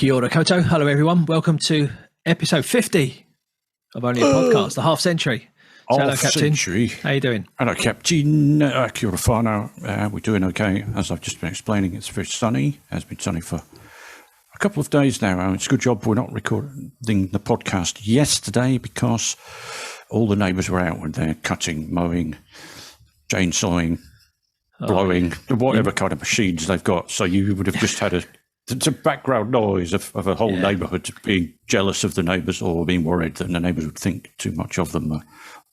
Kia ora koutou. Hello, everyone. Welcome to episode 50 of Only a Podcast, the half century. Hello, Captain. How you doing? Hello, Captain. Kia ora whanau. We're doing okay. As I've just been explaining, it's very sunny. It has been sunny for a couple of days now. It's a good job we're not recording the podcast yesterday because all the neighbours were out when they're cutting, mowing, chainsawing, blowing, whatever kind of machines they've got. So you would have just had a background noise of a whole neighbourhood being jealous of the neighbours or being worried that the neighbours would think too much of them.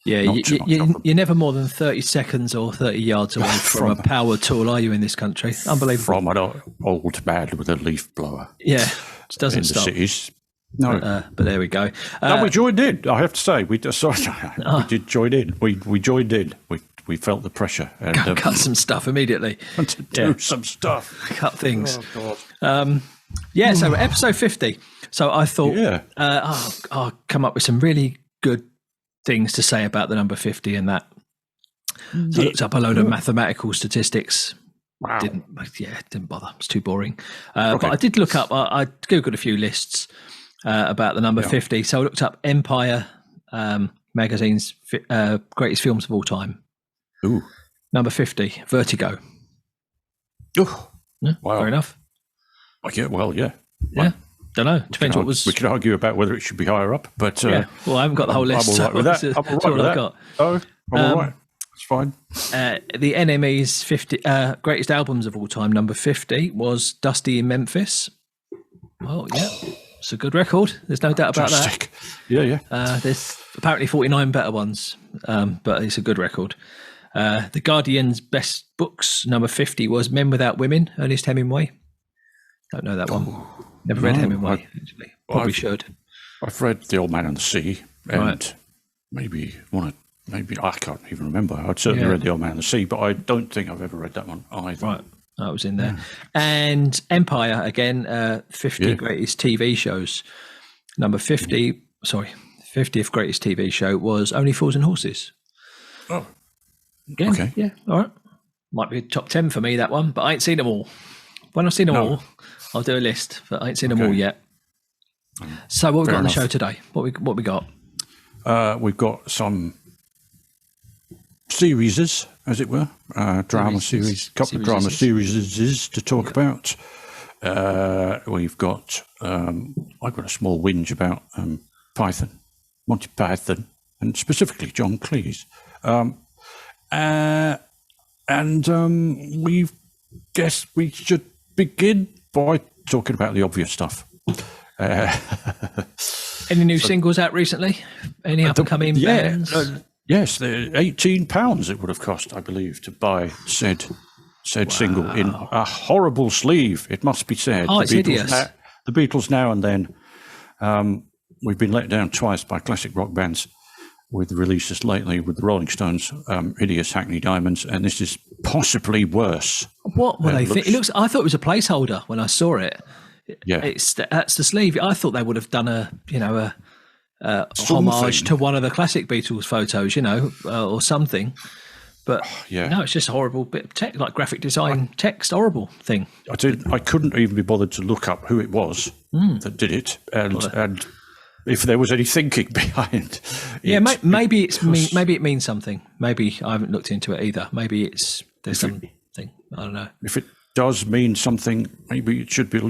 You're never more than 30 seconds or 30 yards away from a power tool, are you, in this country? Unbelievable. From an old man with a leaf blower. Yeah, it doesn't stop. In the cities. No. But there we go. No, we joined in, I have to say. We did join in. We joined in. We felt the pressure. And cut some stuff immediately. To do some stuff. Cut things. Oh, God. So episode 50. So I thought I'll come up with some really good things to say about the number 50 and that. So I looked up a load of mathematical statistics. Wow. Didn't bother. It's too boring. But I did look up, I Googled a few lists about the number 50. So I looked up Empire magazine's greatest films of all time. Ooh. Number 50, Vertigo. Oh, yeah, wow. Fair enough. Yeah. Yeah. Don't know. Depends what was. We could argue about whether it should be higher up, but well, I haven't got the whole list. I'm all right with that. I'm all right with that. Got. Oh, I'm all right. It's fine. The NME's 50 greatest albums of all time. Number 50 was Dusty in Memphis. Well, yeah, it's a good record. There's no doubt about that. Yeah. There's apparently 49 better ones, but it's a good record. The Guardian's best books, number 50, was Men Without Women, Ernest Hemingway. Don't know that one. Never read Hemingway, actually. Probably should. I've read The Old Man and the Sea, and maybe I can't even remember. I'd certainly read The Old Man and the Sea, but I don't think I've ever read that one either. Right, that was in there. And Empire, again, 50 greatest TV shows. Number 50, 50th greatest TV show was Only Fools and Horses. Oh, again, okay. Yeah, all right. Might be a top 10 for me, that one, but I ain't seen them all. When I've seen them all, I'll do a list, but I ain't seen them all yet. So what we got on the show today? What we got? We've got some series, as it were, drama series, couple of drama series to talk about. We've got I've got a small whinge about Monty Python, and specifically John Cleese. We guess we should begin by talking about the obvious stuff. Any new singles out recently? Any up-and-coming bands? Yes, £18 it would have cost, I believe, to buy said single in a horrible sleeve, it must be said. Oh, it's hideous. The Beatles now and then. We've been let down twice by classic rock bands with releases lately with the Rolling Stones, Hideous Hackney Diamonds, and this is possibly worse. What were they thinking? I thought it was a placeholder when I saw it. Yeah, that's the sleeve. I thought they would have done a homage to one of the classic Beatles photos, or something. But no, it's just a horrible bit of text, like graphic design text, horrible thing. I couldn't even be bothered to look up who it was that did it, and if there was any thinking behind it. Yeah, maybe it means something. Maybe I haven't looked into it either. Maybe there's something. I don't know. If it does mean something, maybe it should be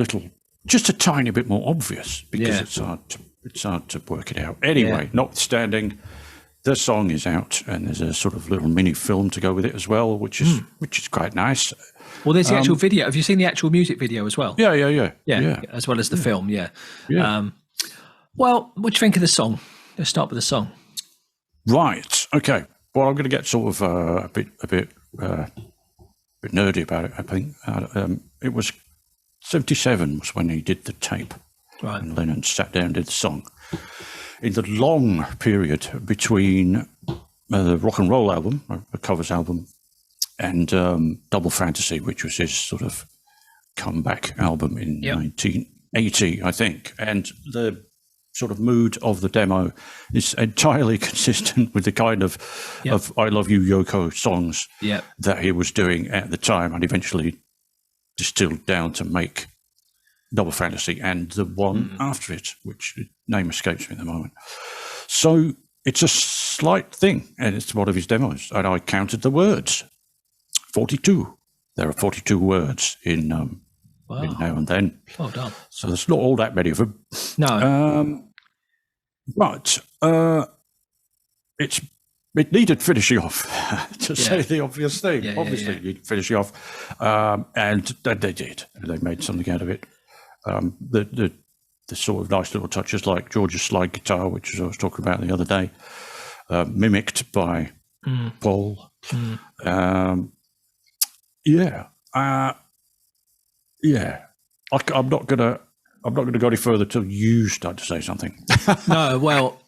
just a tiny bit more obvious, because it's hard to work it out. Anyway, notwithstanding, the song is out, and there's a sort of little mini film to go with it as well, which is quite nice. Well, there's the actual video. Have you seen the actual music video as well? Yeah. As well as the film. Yeah. Well, what do you think of the song? Let's start with the song. Right. Okay. Well, I'm going to get sort of a bit nerdy about it. I think it was 1977 was when he did the tape. Right. And Lennon sat down and did the song. In the long period between the rock and roll album, a covers album, and Double Fantasy, which was his sort of comeback album in 1980, I think, and the sort of mood of the demo is entirely consistent with the kind of I Love You, Yoko songs that he was doing at the time and eventually distilled down to make Double Fantasy and the one after it, which name escapes me at the moment. So it's a slight thing, and it's one of his demos. And I counted the words, 42. There are 42 words in Now and Then. Well done. So there's not all that many of them. No. But it needed finishing off, to say the obvious thing. Obviously, it needed finishing off. And they did. They made something out of it. The sort of nice little touches like George's slide guitar, which I was talking about the other day, mimicked by Paul. I'm not gonna go any further till you start to say something. No, well,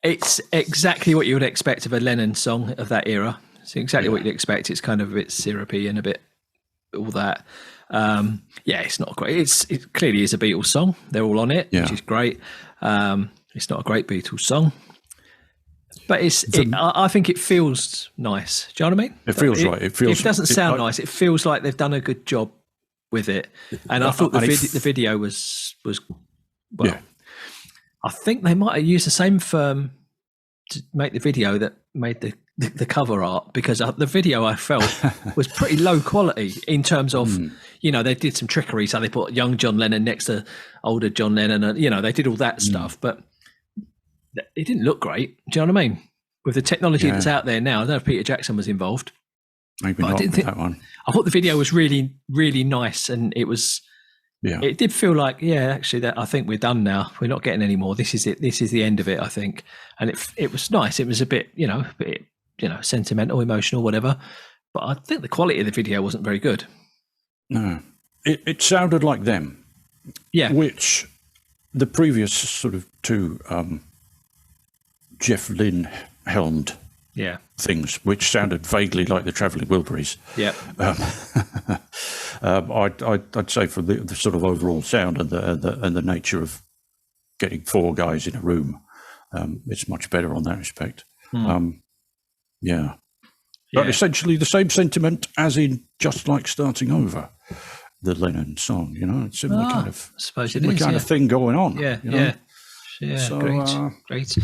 it's exactly what you would expect of a Lennon song of that era. It's exactly what you'd expect. It's kind of a bit syrupy and a bit all that. It's not great. It clearly is a Beatles song. They're all on it, which is great. It's not a great Beatles song, but I think it feels nice. Do you know what I mean? It feels right. It feels. If it doesn't sound nice, it feels like they've done a good job with it. And I thought the video was well. Yeah. I think they might have used the same firm to make the video that made the cover art, because the video I felt was pretty low quality in terms of, they did some trickery. So they put young John Lennon next to older John Lennon, and, they did all that stuff, but it didn't look great. Do you know what I mean? With the technology that's out there now, I don't know if Peter Jackson was involved. Maybe not with that one. I thought the video was really, really nice, and it was. Yeah. It did feel like, actually, that I think we're done now. We're not getting any more. This is it. This is the end of it, I think. And it was nice. It was a bit, sentimental, emotional, whatever. But I think the quality of the video wasn't very good. No, it sounded like them. Yeah. Which the previous sort of two Jeff Lynne helmed things, which sounded vaguely like the Travelling Wilburys. Yeah. I'd say for the sort of overall sound and the nature of getting four guys in a room, it's much better on that respect. But essentially the same sentiment as in Just Like Starting Over, the Lennon song. It's similar kind of thing going on. So, great.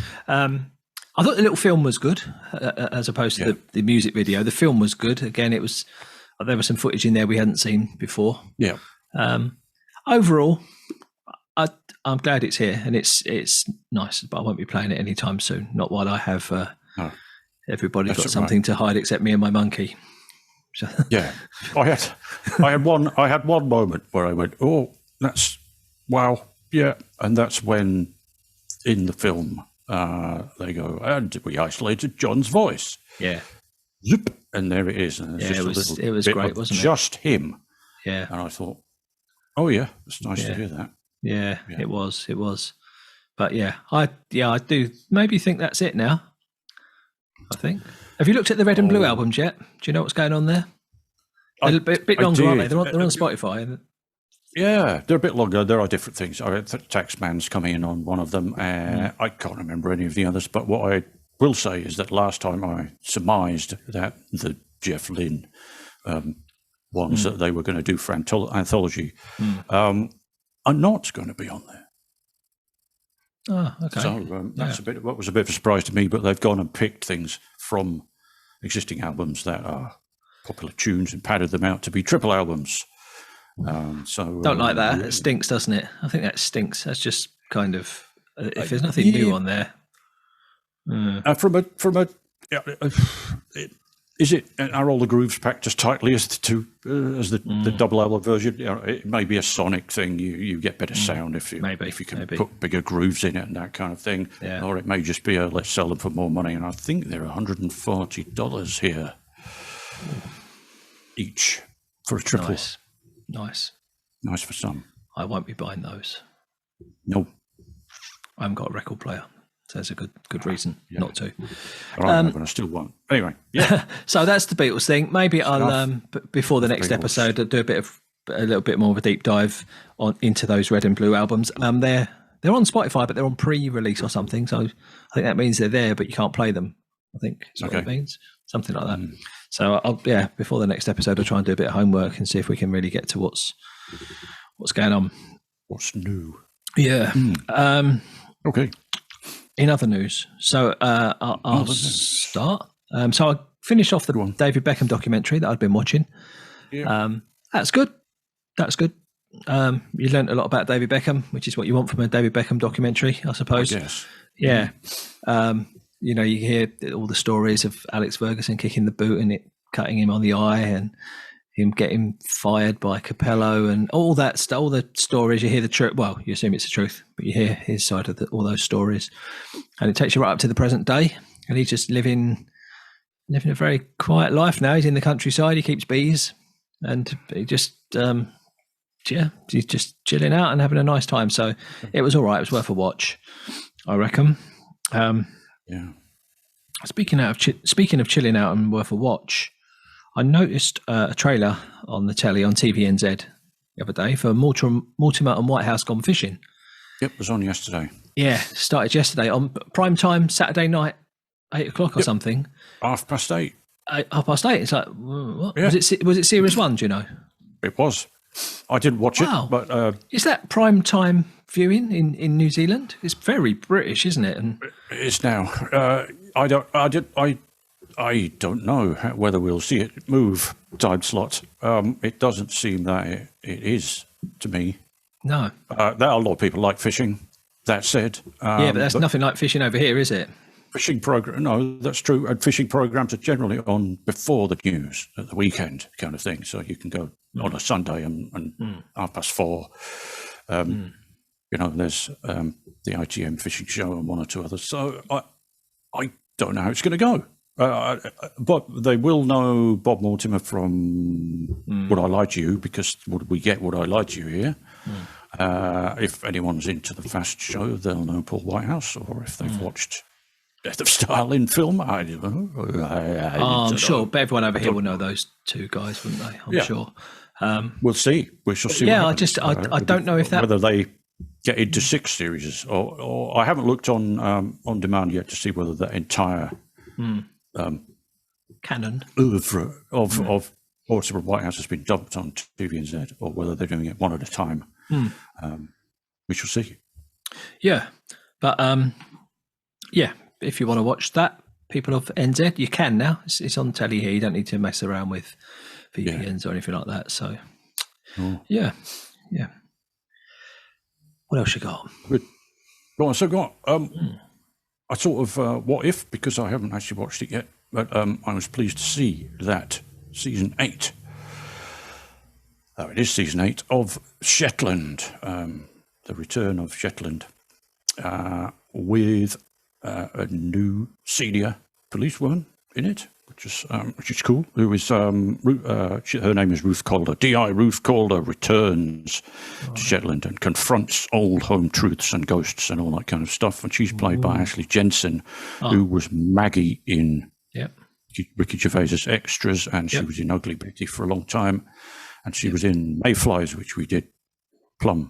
I thought the little film was good, as opposed to the music video. The film was good. Again, there was some footage in there we hadn't seen before. Yeah. Overall, I'm glad it's here, and it's nice, but I won't be playing it anytime soon. Not while I have everybody's got something to hide except me and my monkey. Yeah, I had one moment where I went, "Oh, that's wow, yeah," and that's when in the film. They go, and we isolated John's voice. Yeah. Zoop, and there it is. And it was great, wasn't it? Just him. Yeah. And I thought, oh yeah, it's nice to hear that. Yeah, it was. But I do maybe think that's it now. I think. Have you looked at the Red and Blue albums yet? Do you know what's going on there? They're a bit longer, aren't they? They're on Spotify. Yeah, they're a bit longer. There are different things. Taxman's coming in on one of them. I can't remember any of the others, but what I will say is that last time I surmised that the Jeff Lynne ones that they were going to do for anthology are not going to be on there. Oh, okay. So that's what was a bit of a surprise to me, but they've gone and picked things from existing albums that are popular tunes and padded them out to be triple albums. Don't like that. It stinks, doesn't it? I think that stinks. That's just kind of if there's nothing new on there. Are all the grooves packed as tightly as the double album version? It may be a sonic thing. You get better sound if you can put bigger grooves in it and that kind of thing. Yeah. Or it may just be let's sell them for more money. And I think they're $140 here each for a triple. Nice for some. I won't be buying those. No. I haven't got a record player. So that's a good reason not to. But I still won't. Anyway, so that's the Beatles thing. Maybe I'll before the next episode I'll do a little bit more of a deep dive into those Red and Blue albums. They're on Spotify, but they're on pre-release or something. So I think that means they're there, but you can't play them. I think is what it means. Something like that. So I'll before the next episode I'll try and do a bit of homework and see if we can really get to what's What's going on? What's new? Yeah. Okay. In other news, so I'll start. So I finished off the David Beckham documentary that I'd been watching. Yeah. That's good. You learnt a lot about David Beckham, which is what you want from a David Beckham documentary, I suppose. Yes. Yeah. You know, you hear all the stories of Alex Ferguson kicking the boot and it cutting him on the eye, and him getting fired by Capello, and all that stuff. All the stories, you hear the truth. Well, you assume it's the truth, but you hear his side of all those stories, and it takes you right up to the present day. And he's just living a very quiet life now. He's in the countryside. He keeps bees, and he just he's just chilling out and having a nice time. So it was all right. It was worth a watch, I reckon. Yeah. Speaking of chilling out and worth a watch, I noticed a trailer on the telly on TVNZ the other day for Mortimer and Whitehouse Gone Fishing. Yep, it was on yesterday. Yeah, started yesterday on primetime Saturday night, 8 o'clock or something. 8:30. 8:30. It's like, what? Yeah. Was it Series 1, do you know? It was. I didn't watch it, but is that primetime viewing in New Zealand? It's very British, isn't it? And it is now. I don't know whether we'll see it move time slot. It doesn't seem that it is to me. No. There are a lot of people like fishing. That said, but that's nothing like fishing over here, is it? Fishing program? No, that's true. And fishing programs are generally on before the news at the weekend, kind of thing. So you can go on a Sunday and 4:30. You know, there's the ITM fishing show and one or two others. So I don't know how it's going to go. But they will know Bob Mortimer from Would I Lie to You, because we get Would I Lie to You here. If anyone's into the Fast show, they'll know Paul Whitehouse, or if they've watched Death of Stalin film, I don't know. I'm sure, but everyone over here will know those two guys, wouldn't they? I'm sure. We'll see. We shall see. Yeah, I don't know if that whether they get into 6 series, or I haven't looked on demand yet to see whether the entire canon oeuvre of Mortimer and Whitehouse has been dumped on TVNZ, or whether they're doing it one at a time. We shall see. Yeah, but if you want to watch that, people of NZ, you can now. It's on telly here. You don't need to mess around with VPNs or anything like that. So, yeah. What else you got? Good. Well, so got I sort of what if, because I haven't actually watched it yet, but I was pleased to see that season 8. It is season 8 of Shetland, the return of Shetland, with a new senior policewoman in it, which is cool. Who is her name is Ruth Calder. D.I. Ruth Calder returns to Shetland and confronts old home truths and ghosts and all that kind of stuff. And she's played by Ashley Jensen, who was Maggie in Ricky Gervais's Extras, and she was in Ugly Betty for a long time, and she was in Mayflies, which we did Plug.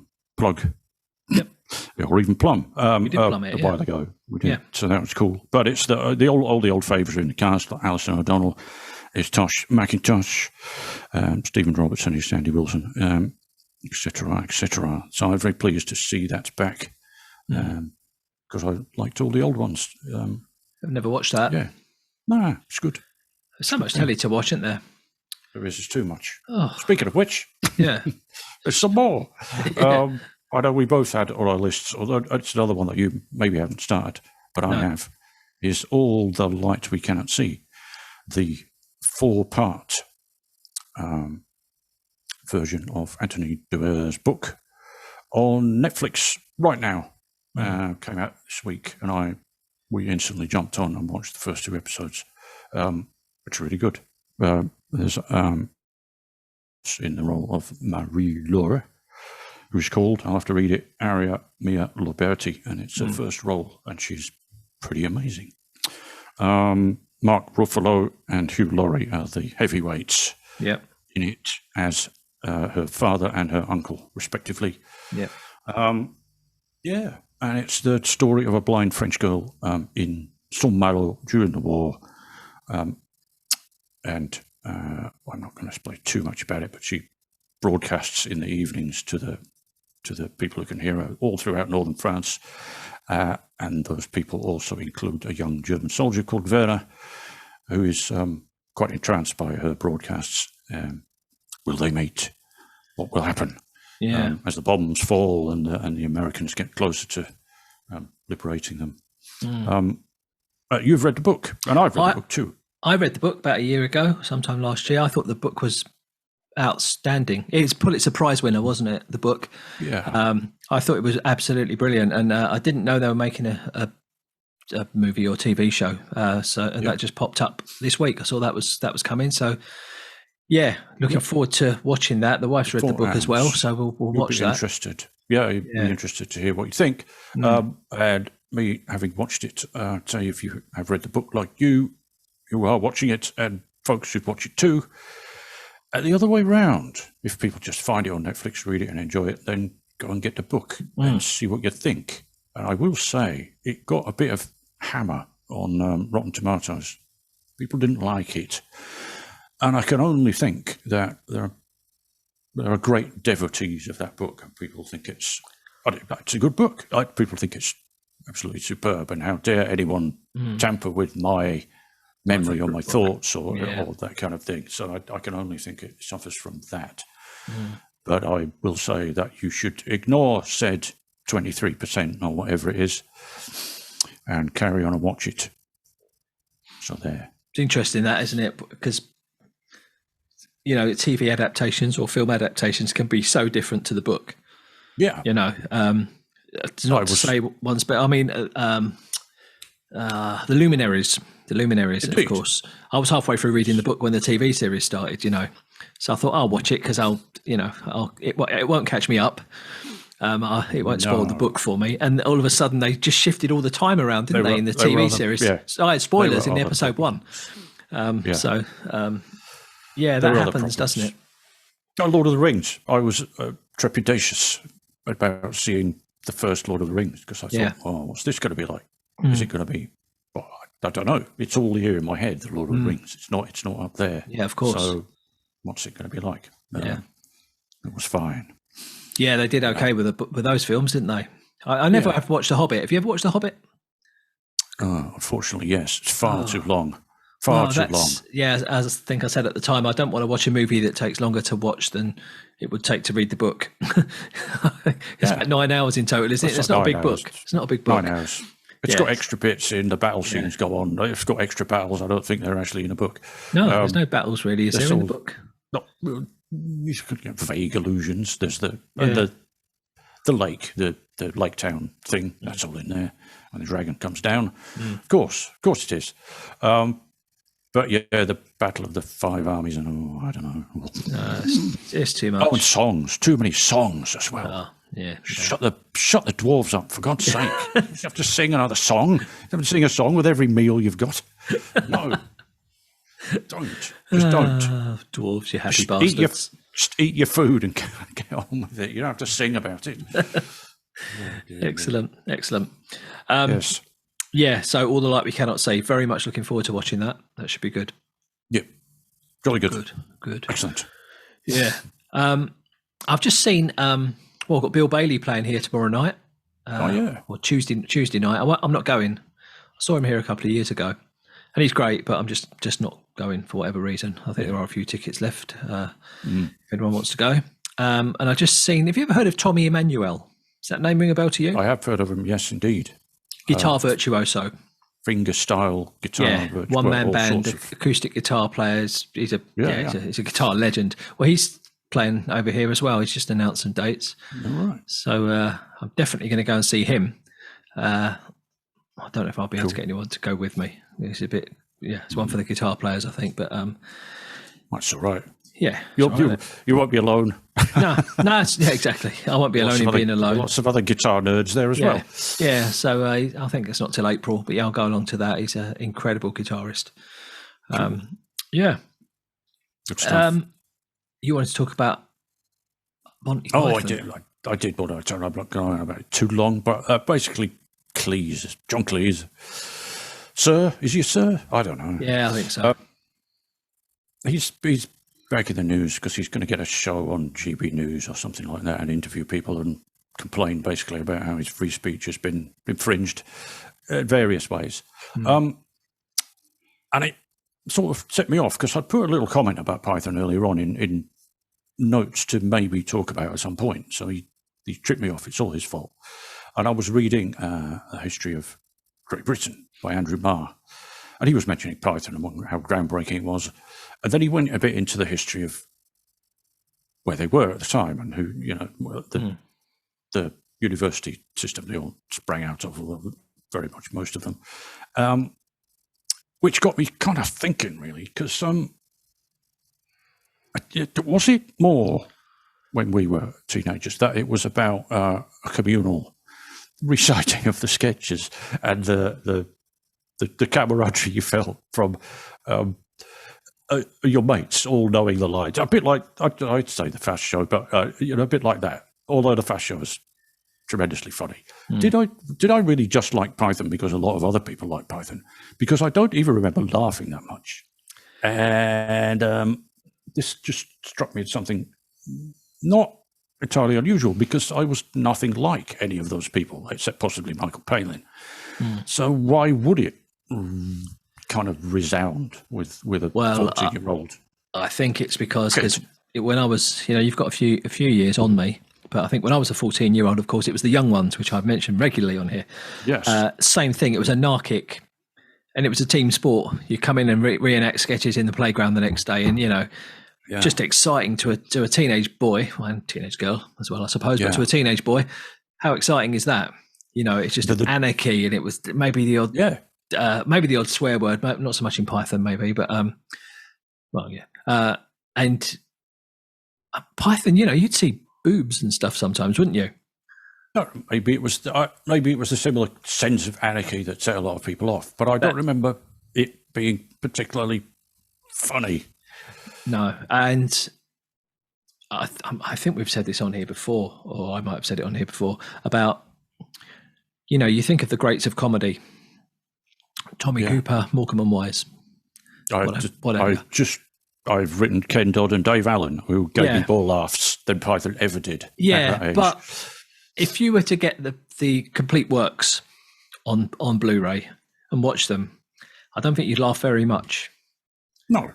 Or even Plum. We did Plum a while ago. We did. So that was cool. But it's the old favourites in the cast, like Alison O'Donnell, is Tosh McIntosh, Stephen Robertson is Sandy Wilson, etc., etc. So I'm very pleased to see that's back, because I liked all the old ones. I've never watched that. Yeah. No, it's good. There's so much telly to watch, isn't there? There is too much. Oh. Speaking of which, there's some more. I know we both had on our lists, although it's another one that you maybe haven't started, but I have, is All the Light We Cannot See, the 4-part version of Anthony Doerr's book on Netflix right now. Came out this week, and we instantly jumped on and watched the first 2 episodes, which are really good. There's in the role of Marie-Laure, who's called, I'll have to read it, Aria Mia Loberti, and it's her first role, and she's pretty amazing. Mark Ruffalo and Hugh Laurie are the heavyweights in it, as her father and her uncle, respectively. And it's the story of a blind French girl in Saint-Malo during the war. And I'm not going to explain too much about it, but she broadcasts in the evenings to the people who can hear her all throughout northern France. And those people also include a young German soldier called Werner, who is quite entranced by her broadcasts. Will they meet? What will happen? Yeah. As the bombs fall and the Americans get closer to liberating them. You've read the book, and I've read the book too. I read the book about a year ago, sometime last year. I thought the book was outstanding. It's Pulitzer Prize winner, wasn't it? The book. Yeah. I thought it was absolutely brilliant, and I didn't know they were making a movie or TV show. That just popped up this week. I saw that was coming. So yeah, looking forward to watching that. The wife's read the book as well, so we'll watch that. Interested. Yeah, you'd be interested to hear what you think. And me having watched it, say if you have read the book like you are watching it, and folks should watch it too. The other way round, if people just find it on Netflix, read it and enjoy it, then go and get the book and see what you think. And I will say, it got a bit of hammer on Rotten Tomatoes. People didn't like it. And I can only think that there are great devotees of that book, and people think it's a good book. People think it's absolutely superb, and how dare anyone tamper with my memory or my thoughts or that kind of thing. So I can only think it suffers from that. But I will say that you should ignore said 23% or whatever it is and carry on and watch it. So there. It's interesting that, isn't it? Because TV adaptations or film adaptations can be so different to the book. Yeah. It's not to say one's better. I mean, the Luminaries. The Luminaries, of course. I was halfway through reading the book when the TV series started, So I thought I'll watch it because it won't catch me up. It won't spoil the book for me. And all of a sudden they just shifted all the time around, didn't they in the TV series? Yeah. So I had spoilers in the episode one. That happens, doesn't it? Lord of the Rings. I was trepidatious about seeing the first Lord of the Rings because I thought, what's this going to be like? Is it going to be? Well, I don't know. It's all here in my head. The Lord of the Rings. It's not up there. Yeah, of course. So, what's it going to be like? It was fine. Yeah, they did okay with those films, didn't they? I never have watched The Hobbit. Have you ever watched The Hobbit? Unfortunately, yes. It's far too long. Far too long. Yeah, as I think I said at the time, I don't want to watch a movie that takes longer to watch than it would take to read the book. It's about 9 hours in total, isn't it? It's not a big book. It's not a big book. 9 hours. It's got extra bits in, the battle scenes go on. It's got extra battles. I don't think they're actually in a book. No, there's no battles really, is there, in the book? No, you could get vague allusions. There's the lake, the lake town thing. That's all in there. And the dragon comes down. Of course it is. But the Battle of the Five Armies, and I don't know. It's too much. Oh, and songs. Too many songs as well. Shut the dwarves up, for God's sake. You have to sing another song. You have to sing a song with every meal you've got. No. Don't. Just don't. Dwarves, you happy bastards. Just eat your food and get on with it. You don't have to sing about it. Excellent. Yes. Yeah, so All the Light We Cannot See. Very much looking forward to watching that. That should be good. Yep. Jolly good. Good. Excellent. Yeah. I've just seen, I've got Bill Bailey playing here tomorrow night. Or Tuesday night. I'm not going. I saw him here a couple of years ago. And he's great, but I'm just not going for whatever reason. I think there are a few tickets left if anyone wants to go. And I've just seen, have you ever heard of Tommy Emmanuel? Does that name ring a bell to you? I have heard of him, yes, indeed. Guitar virtuoso. Finger style guitar. One-man band, acoustic guitar players. He's a guitar legend. Well, he's playing over here as well. He's just announced some dates. All right. So I'm definitely going to go and see him. I don't know if I'll be able to get anyone to go with me. It's a bit, it's one for the guitar players, I think. But that's all right. Yeah, you won't be alone. No, exactly. I won't be alone in being alone. Lots of other guitar nerds there as well. Yeah, so I think it's not till April, but I'll go along to that. He's an incredible guitarist. Yeah. Good stuff. You wanted to talk about Monty Python? I did, but I'm not going on about it too long. But basically, Cleese, John Cleese. Sir, is he a sir? I don't know. Yeah, I think so. He's breaking the news because he's going to get a show on GB News or something like that and interview people and complain basically about how his free speech has been infringed in various ways. And it sort of set me off because I put a little comment about Python earlier on in notes to maybe talk about at some point. So he tripped me off. It's all his fault. And I was reading A History of Great Britain by Andrew Marr, and he was mentioning Python and how groundbreaking it was. And then he went a bit into the history of where they were at the time and who, the university system they all sprang out of, very much most of them, which got me kind of thinking, really, because was it more when we were teenagers that it was about a communal reciting of the sketches and the camaraderie you felt from your mates all knowing the lines, a bit like I'd say the Fast Show, but a bit like that. Although the Fast Show is tremendously funny. Did I really just like Python because a lot of other people like Python? Because I don't even remember laughing that much, and this just struck me as something not entirely unusual because I was nothing like any of those people except possibly Michael Palin. So why would it kind of resound with a 14-year-old? I think it's because when I was, you've got a few years on me, but I think when I was a 14-year-old, of course, it was the young ones, which I've mentioned regularly on here. Yes. Same thing. It was anarchic, and it was a team sport. You come in and reenact sketches in the playground the next day, and just exciting to a teenage boy and teenage girl as well, I suppose. But to a teenage boy, how exciting is that? It's just anarchy, and it was maybe the odd swear word, not so much in Python, maybe, but and Python, you'd see boobs and stuff sometimes, wouldn't you? No, maybe it was a similar sense of anarchy that set a lot of people off, but I don't remember it being particularly funny. No, and I think we've said this on here before, or I might have said it on here before, about, you think of the greats of comedy, Tommy Cooper, Morecambe and Wise. I've written Ken Dodd and Dave Allen, who gave me more laughs than Python ever did. Yeah, but if you were to get the complete works on Blu-ray and watch them, I don't think you'd laugh very much. No.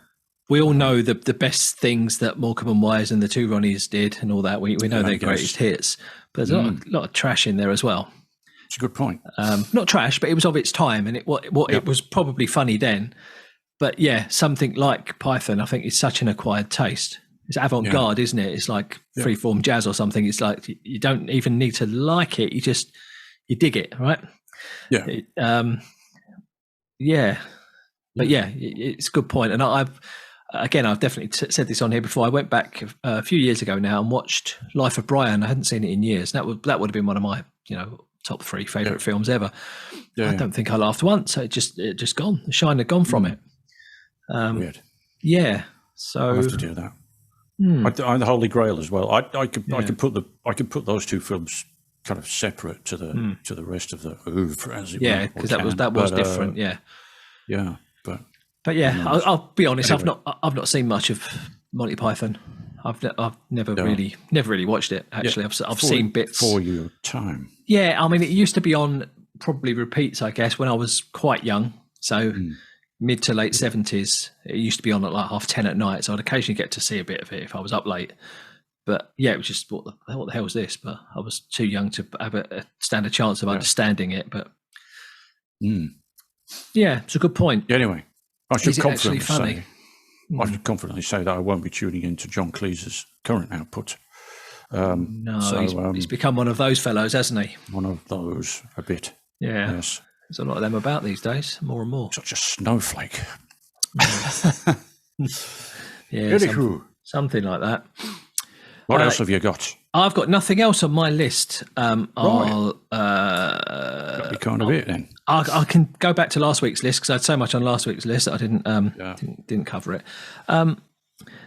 We all know the best things that Morecambe and Wise and the two Ronnies did and all that. We know their greatest hits, but there's a lot of trash in there as well. It's a good point. Not trash, but it was of its time, and it was probably funny then. But something like Python, I think, is such an acquired taste. It's avant-garde, isn't it? It's like freeform jazz or something. It's like you don't even need to like it. You dig it, right? Yeah. But it's a good point. And I've definitely said this on here before. I went back a few years ago now and watched Life of Brian. I hadn't seen it in years. That would have been one of my top 3 favorite films ever. I don't think I laughed once. It just gone. The shine had gone from it. Weird. Yeah. So I'll have to do that. I'm the Holy Grail as well. I could put those two films kind of separate to the rest of the oeuvre, as it were. Yeah, because that was different. Yeah, but I'll be honest. Anyway. I've not seen much of Monty Python. I've never really watched it. Actually, I've seen bits for your time. Yeah, I mean, it used to be on probably repeats, I guess, when I was quite young. So mid to late 70s, it used to be on at like 10:30 at night. So I'd occasionally get to see a bit of it if I was up late. But it was just what the hell was this? But I was too young to have stand a chance of understanding it. But it's a good point. Anyway, I should confidently say that I won't be tuning into John Cleese's current output. He's become one of those fellows, hasn't he? One of those, a bit. Yeah. Yes. There's a lot of them about these days, more and more. Such a snowflake. Something like that. What else have you got? I've got nothing else on my list. That'd be kind of it then. I can go back to last week's list because I had so much on last week's list that I didn't cover it.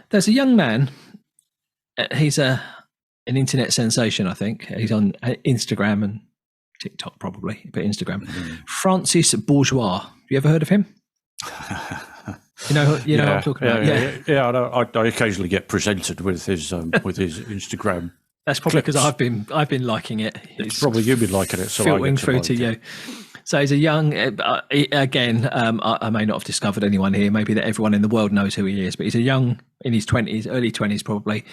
There's a young man. He's an internet sensation, I think. He's on Instagram and TikTok probably, but Instagram. Francis Bourgeois. Have you ever heard of him? You know what I'm talking about. Yeah. I occasionally get presented with his Instagram. That's probably because I've been liking it. It's probably you've been liking it, so filtering through like to you. So he's a young. Again, I may not have discovered anyone here. Maybe that everyone in the world knows who he is, but he's a young, in his 20s, early 20s, probably,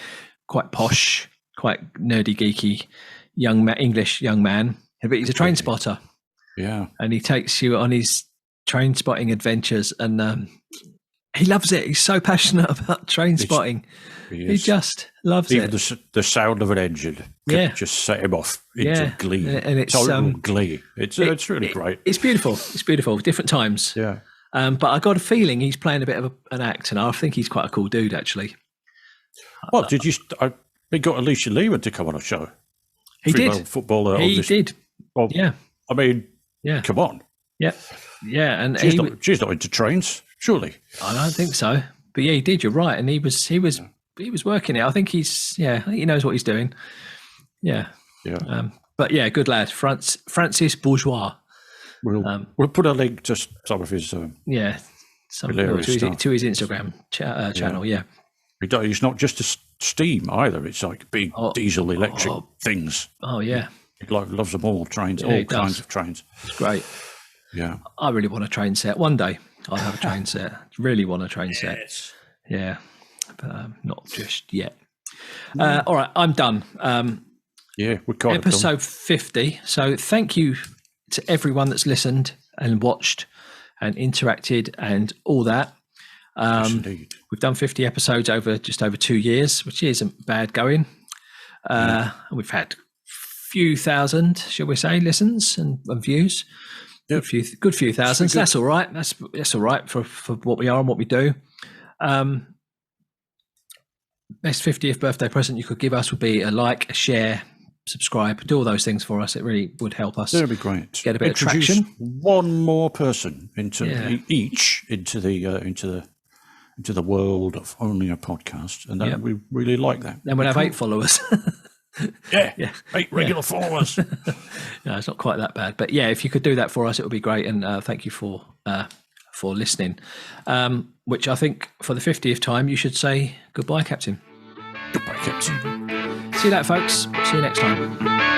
quite posh, quite nerdy, geeky, English young man. But he's a train spotter. Yeah, and he takes you on his train spotting adventures, and he loves it. He's so passionate about train spotting. He just loves Even it. The sound of an engine could just set him off into glee. And it's glee. It's really great. It's beautiful. It's beautiful. Different times. Yeah. But I got a feeling he's playing a bit of an act, and I think he's quite a cool dude, actually. What did you? He got Alicia Lehman to come on a show. He did. Footballer. He did. Well, yeah. I mean, come on. Yeah. Yeah. And she's not into trains, surely. I don't think so. But yeah, he did. You're right. And he was working it. I think he knows what he's doing. Yeah. Yeah. But yeah, good lad. Francis Bourgeois. We'll put a link to some of his to his Instagram channel. Yeah. He's not just a steam either. It's like big diesel electric things. Oh yeah. He loves them all, trains, all kinds of trains. It's great. Yeah. I really want a train set. One day I'll have a train set. Really want a train set. Yeah. But not just yet. All right, I'm done. We're kind episode 50. So thank you to everyone that's listened and watched and interacted and all that. Yes, indeed. We've done 50 episodes over just over 2 years, which isn't bad going. We've had few thousand, shall we say, listens and views. Yep. Good few thousands. That's all right. That's all right for what we are and what we do. Best 50th birthday present you could give us would be a like, a share, subscribe, do all those things for us. It really would help us. That'd be great. Get a bit of traction. One more person into the world of only a podcast, and we really like that. Then we'll have 8 followers. 8 regular followers. No, it's not quite that bad, but yeah, if you could do that for us, it would be great. And thank you for listening. Which I think for the 50th time, you should say goodbye, Captain. Goodbye, Captain. See you later, folks. See you next time.